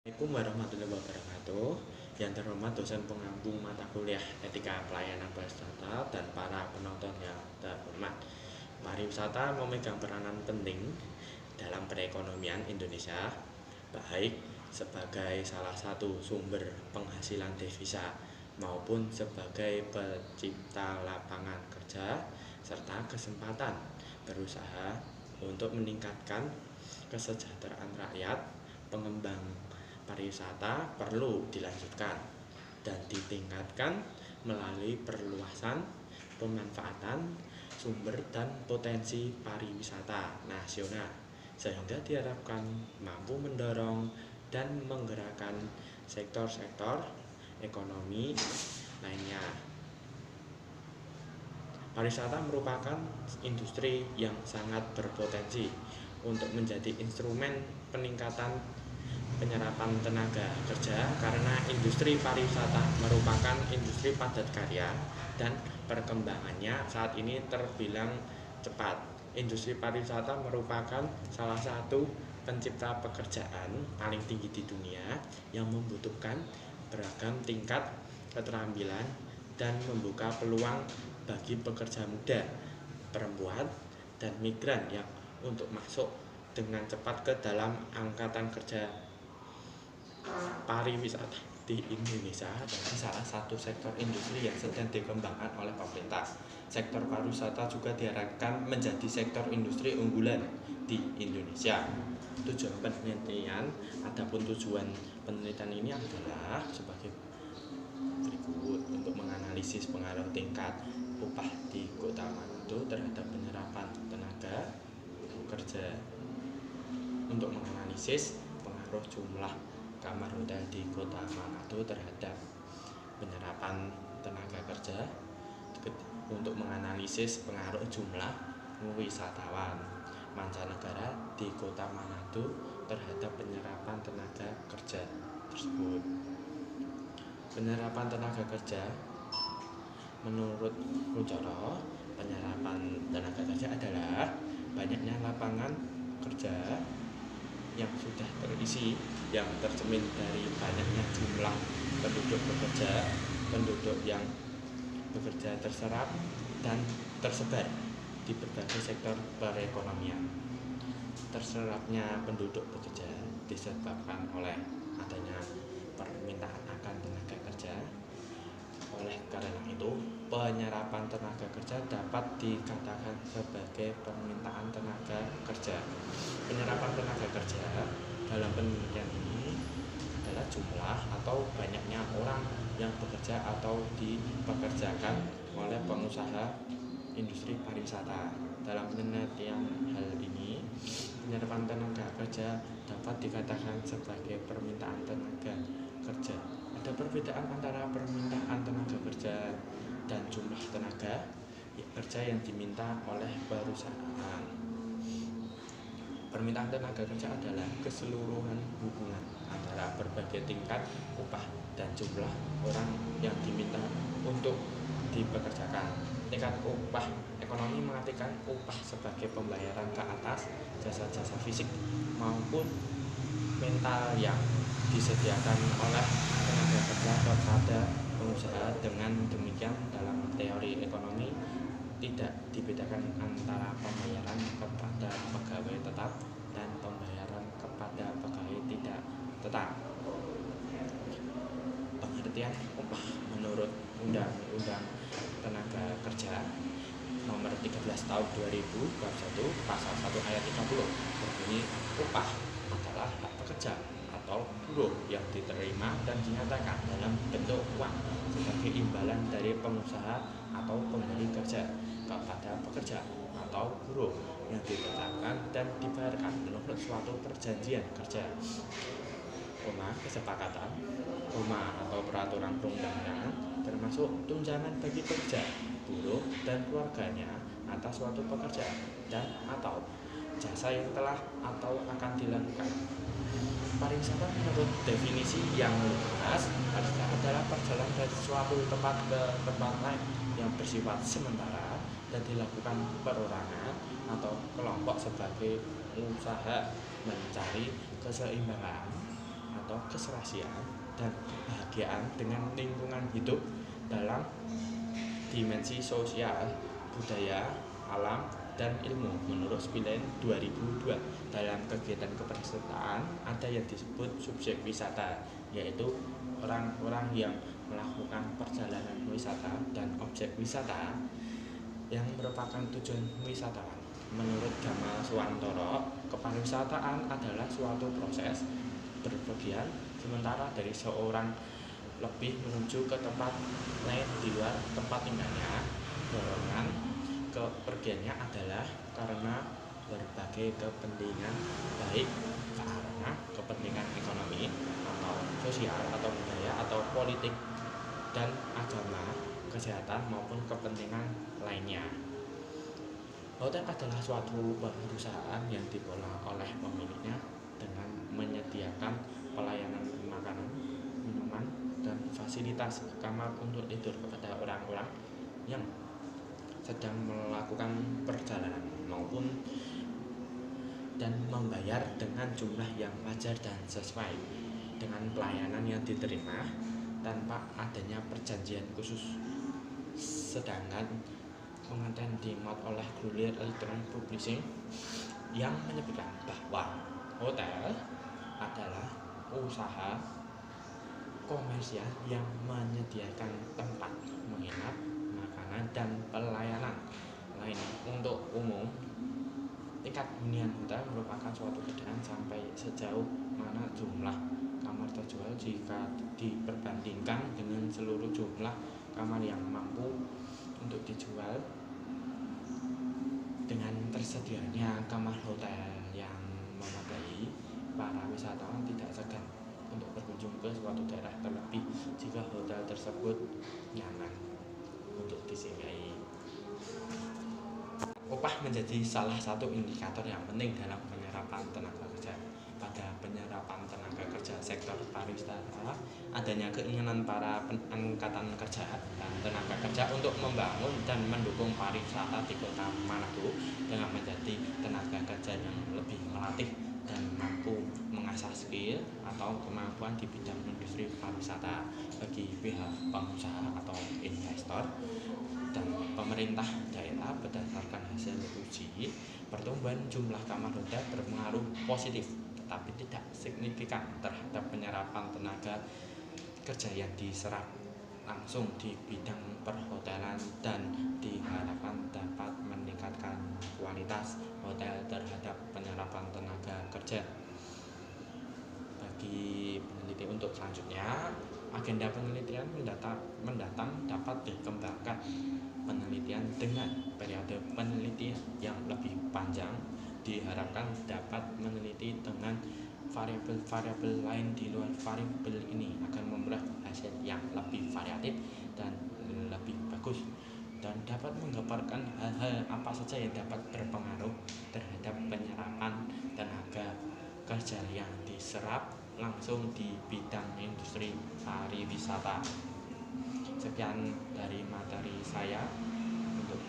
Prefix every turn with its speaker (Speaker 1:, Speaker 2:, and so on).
Speaker 1: Assalamualaikum warahmatullahi wabarakatuh. Yang terhormat dosen pengampu mata kuliah Etika Pelayanan Pariwisata dan para penonton yang terhormat. Pariwisata memegang peranan penting dalam perekonomian Indonesia, baik sebagai salah satu sumber penghasilan devisa maupun sebagai pencipta lapangan kerja serta kesempatan berusaha untuk meningkatkan kesejahteraan rakyat. Pengembang pariwisata perlu dilanjutkan dan ditingkatkan melalui perluasan pemanfaatan sumber dan potensi pariwisata nasional, sehingga diharapkan mampu mendorong dan menggerakkan sektor-sektor ekonomi lainnya. Pariwisata merupakan industri yang sangat berpotensi untuk menjadi instrumen peningkatan penyerapan tenaga kerja, karena industri pariwisata merupakan industri padat karya dan perkembangannya saat ini terbilang cepat. Industri pariwisata merupakan salah satu pencipta pekerjaan paling tinggi di dunia yang membutuhkan beragam tingkat keterampilan dan membuka peluang bagi pekerja muda, perempuan, dan migran yang untuk masuk dengan cepat ke dalam angkatan kerja pariwisata di Indonesia jadi salah satu sektor industri yang sedang dikembangkan oleh pemerintah. Sektor pariwisata juga diharapkan menjadi sektor industri unggulan di Indonesia. Tujuan penelitian, adapun tujuan penelitian ini adalah sebagai berikut: untuk menganalisis pengaruh tingkat upah di Kota Manado terhadap penyerapan tenaga kerja, untuk menganalisis pengaruh jumlah kamar hotel di Kota Manado terhadap penyerapan tenaga kerja, untuk menganalisis pengaruh jumlah wisatawan mancanegara di Kota Manado terhadap penyerapan tenaga kerja tersebut. Penyerapan tenaga kerja menurut Kuncoro, penyerapan tenaga kerja adalah banyaknya lapangan kerja yang sudah terisi, yang tercermin dari banyaknya jumlah penduduk bekerja, penduduk yang bekerja terserap dan tersebar di berbagai sektor perekonomian. Terserapnya penduduk bekerja disebabkan oleh adanya permintaan akan tenaga kerja. Oleh karena itu, penyerapan tenaga kerja dapat dikatakan sebagai permintaan tenaga kerja. Penyerapan tenaga kerja dalam penelitian ini adalah jumlah atau banyaknya orang yang bekerja atau dipekerjakan oleh pengusaha industri pariwisata. Dalam penelitian hal ini, penyerapan tenaga kerja dapat dikatakan sebagai permintaan tenaga kerja. Ada perbedaan antara permintaan tenaga kerja dan jumlah tenaga kerja yang diminta oleh perusahaan. Permintaan tenaga kerja adalah keseluruhan hubungan antara berbagai tingkat upah dan jumlah orang yang diminta untuk dipekerjakan. Tingkat upah ekonomi mengartikan upah sebagai pembayaran ke atas jasa-jasa fisik maupun mental yang disediakan oleh tenaga kerja kepada pengusaha. Dengan demikian, dalam teori ekonomi tidak dibedakan antara pembayaran kepada pegawai tetap dan pembayaran kepada pegawai tidak tetap. Pengertian upah menurut Undang-Undang Tenaga Kerja Nomor 13 Tahun 2000 Bab 1 Pasal 1 Ayat 30 berbunyi, upah adalah hak pekerja atau buruh yang diterima dan dinyatakan dalam bentuk uang sebagai imbalan dari pengusaha atau pemberi kerja kepada pekerja atau buruh yang ditetapkan dan dibayarkan menurut suatu perjanjian kerja, kesepakatan, atau peraturan perundang-undangan, termasuk tunjangan bagi pekerja, buruh, dan keluarganya atas suatu pekerjaan dan atau jasa yang telah atau akan dilakukan. Pariwisata menurut definisi yang luas adalah perjalanan dari suatu tempat ke tempat lain yang bersifat sementara dan dilakukan perorangan atau kelompok sebagai usaha mencari keseimbangan atau keserasian dan kebahagiaan dengan lingkungan hidup dalam dimensi sosial, budaya, alam, dan ilmu. Menurut Spillen 2002, dalam kegiatan kepesertaan ada yang disebut subjek wisata, yaitu orang-orang yang melakukan perjalanan wisata, dan objek wisata yang merupakan tujuan wisatawan. Menurut Gamal Suwantoro, kepariwisataan adalah suatu proses berpergian sementara dari seorang lebih menuju ke tempat lain di luar tempat tinggalnya. Dorongan kepergiannya adalah karena berbagai kepentingan, baik karena kepentingan ekonomi atau sosial atau budaya atau politik dan agama, kesehatan maupun kepentingan lainnya. Hotel adalah suatu perusahaan yang dikelola oleh pemiliknya dengan menyediakan pelayanan makanan, minuman, dan fasilitas kamar untuk tidur kepada orang-orang yang sedang melakukan perjalanan maupun dan membayar dengan jumlah yang wajar dan sesuai dengan pelayanan yang diterima tanpa adanya perjanjian khusus. Sedangkan pengantin dimuat oleh Grolier Electronic Publishing yang menyebutkan bahwa hotel adalah usaha komersial yang menyediakan tempat menginap, makanan, dan pelayanan lain untuk umum. Tingkat hunian hotel merupakan suatu keadaan sampai sejauh mana jumlah kamar terjual jika diperbandingkan dengan seluruh jumlah kamar yang mampu untuk dijual. Dengan tersedianya kamar hotel yang memadai, para wisatawan tidak segan untuk berkunjung ke suatu daerah, terlebih jika hotel tersebut nyaman untuk disinggahi. Upah menjadi salah satu indikator yang penting dalam penyerapan tenaga kerja. Pada penyerapan tenaga kerja sektor pariwisata, adanya keinginan para angkatan kerja dan tenaga kerja untuk membangun dan mendukung pariwisata di kota Manado dengan menjadi tenaga kerja yang lebih melatih dan mampu mengasah skill atau kemampuan di bidang industri pariwisata. Bagi pihak pengusaha atau investor dan pemerintah daerah, berdasarkan hasil uji, pertumbuhan jumlah kamar hotel berpengaruh positif tetapi tidak signifikan terhadap penyerapan tenaga kerja yang diserap langsung di bidang perhotelan dan diharapkan dapat meningkatkan kualitas hotel terhadap penyerapan tenaga kerja. Bagi peneliti untuk selanjutnya, agenda penelitian mendatang dapat dikembangkan penelitian dengan periode penelitian yang lebih panjang. Diharapkan dapat meneliti dengan variabel-variabel lain di luar variabel ini akan memperoleh hasil yang lebih variatif dan lebih bagus, dan dapat menggambarkan hal-hal apa saja yang dapat berpengaruh terhadap penyerapan tenaga kerja yang diserap langsung di bidang industri pariwisata. Sekian dari materi saya untuk